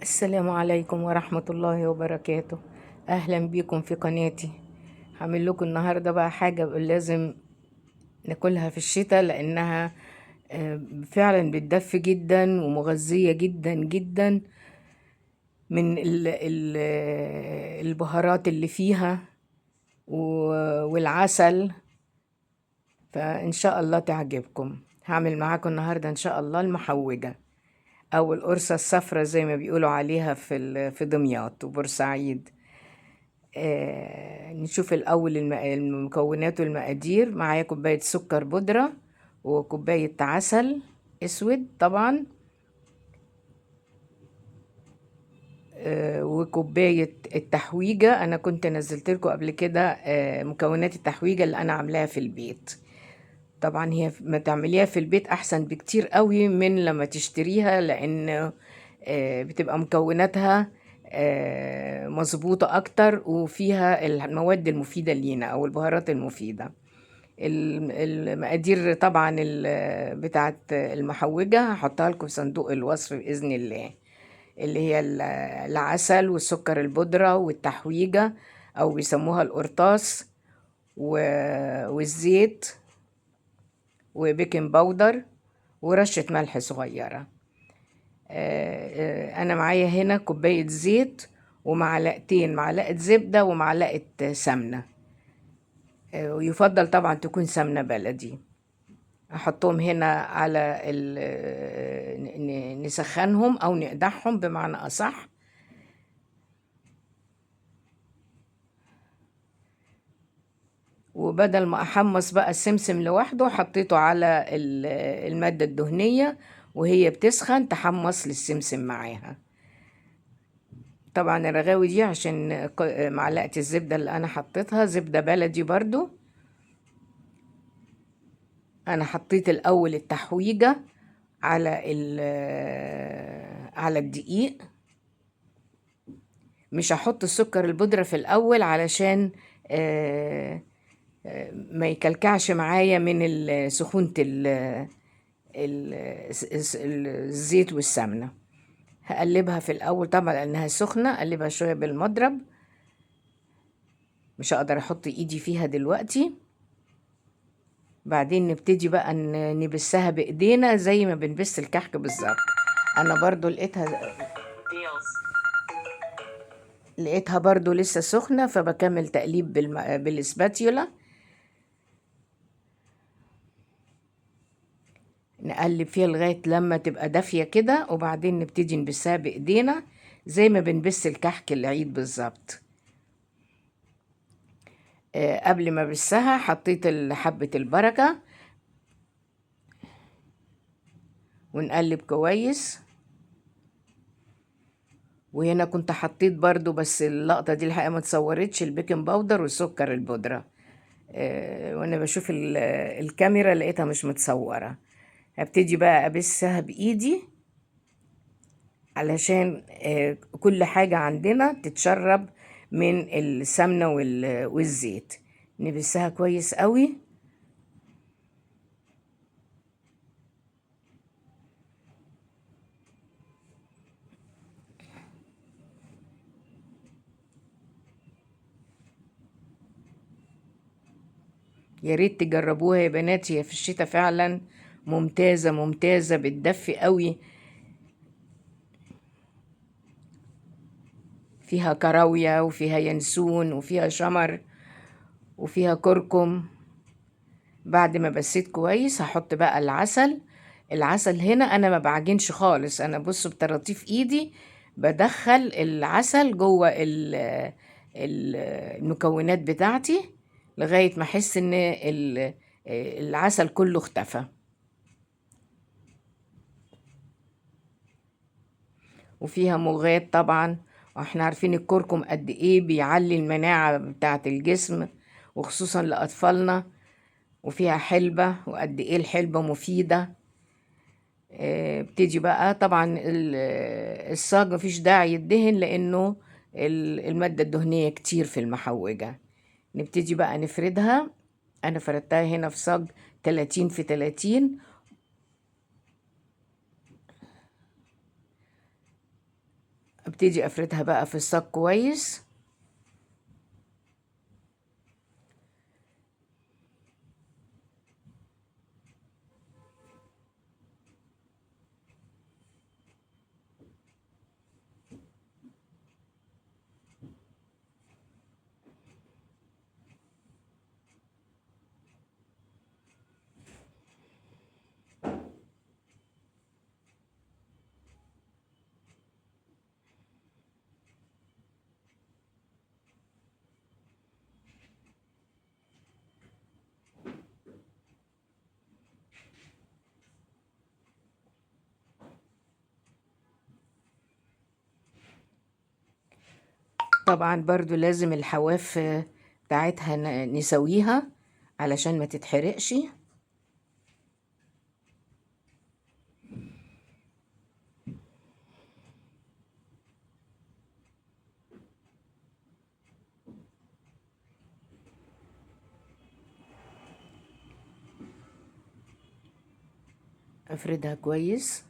السلام عليكم ورحمة الله وبركاته. أهلا بكم في قناتي. هعمل لكم النهاردة بقى حاجة لازم ناكلها في الشتاء، لأنها فعلا بتدفي جدا ومغذية جدا جدا من البهارات اللي فيها والعسل. فإن شاء الله تعجبكم. هعمل معاكم النهاردة إن شاء الله المحوجة، أو القرصة الصفراء زي ما بيقولوا عليها في دمياط وبورسعيد. نشوف الأول المكونات والمقادير. معايا كوباية سكر بودرة، وكوباية عسل أسود طبعا، وكوباية التحويجة. أنا كنت نزلت لكم قبل كده مكونات التحويجة اللي أنا عاملاها في البيت. طبعا هي ما تعمليها في البيت أحسن بكتير قوي من لما تشتريها، لأن بتبقى مكوناتها مظبوطة أكتر، وفيها المواد المفيدة لينا أو البهارات المفيدة. المقادير طبعا بتاعت المحوجة هحطها لكم في صندوق الوصف بإذن الله، اللي هي العسل والسكر البودرة والتحويجة أو بيسموها القرطاس، والزيت وبيكنج باودر ورشة ملح صغيرة. أنا معايا هنا كوباية زيت ومعلقتين، معلقة زبدة ومعلقة سمنة، ويفضل طبعا تكون سمنة بلدي. احطهم هنا على نسخنهم او نقدحهم بمعنى اصح. وبدل ما احمص بقى السمسم لوحده، حطيته على المادة الدهنية وهي بتسخن تحمص للسمسم معاها. طبعا الرغاوي دي عشان معلقة الزبدة اللي انا حطيتها زبدة بلدي برضو. انا حطيت الاول التحويجة على على الدقيق. مش هحط السكر البودرة في الأول علشان ما يكلكعش معايا من سخونة الزيت والسمنة. هقلبها في الأول طبعا لأنها سخنة، أقلبها شوية بالمضرب. مش هقدر أحط إيدي فيها دلوقتي. بعدين نبتدي بقى نبسها بإيدينا زي ما بنبس الكحك بالظبط. أنا برضو لقيتها برضو لسه سخنة، فبكمل تقليب بالاسباتيولا. نقلب فيها لغاية لما تبقى دافية كده، وبعدين نبتدي نبسها بإيدينا زي ما بنبس الكحك العيد بالظبط. قبل ما بسها حطيت حبة البركة ونقلب كويس. وهنا كنت حطيت برضو، بس اللقطة دي الحقيقة ما تصورتش، البيكنج باودر والسكر البودرة. وانا بشوف الكاميرا لقيتها مش متصورة. هبتدي بقى ابسها بايدي علشان كل حاجة عندنا تتشرب من السمنة والزيت. نبسها كويس قوي. يا ريت تجربوها يا بنات، هي في الشتاء فعلا ممتازة ممتازة، بتدفي قوي. فيها كراوية وفيها ينسون وفيها شمر وفيها كركم. بعد ما بسيت كويس هحط بقى العسل. العسل هنا انا ما بعجنش خالص، انا بص بطراطيف ايدي بدخل العسل جوه المكونات بتاعتي لغاية ما احس ان العسل كله اختفى. وفيها مغات طبعا، واحنا عارفين الكركم قد ايه بيعلي المناعة بتاعة الجسم وخصوصا لأطفالنا. وفيها حلبة، وقد ايه الحلبة مفيدة. ابتدي بقى طبعا الصاج مفيش داعي يدهن لانه المادة الدهنية كتير في المحوجة. نبتدي بقى نفردها. انا فردتها هنا في صاج 30 في 30. ابتدي افردها بقى في الصاج كويس. طبعا برضو لازم الحواف بتاعتها نسويها علشان ما تتحرقش. افردها كويس.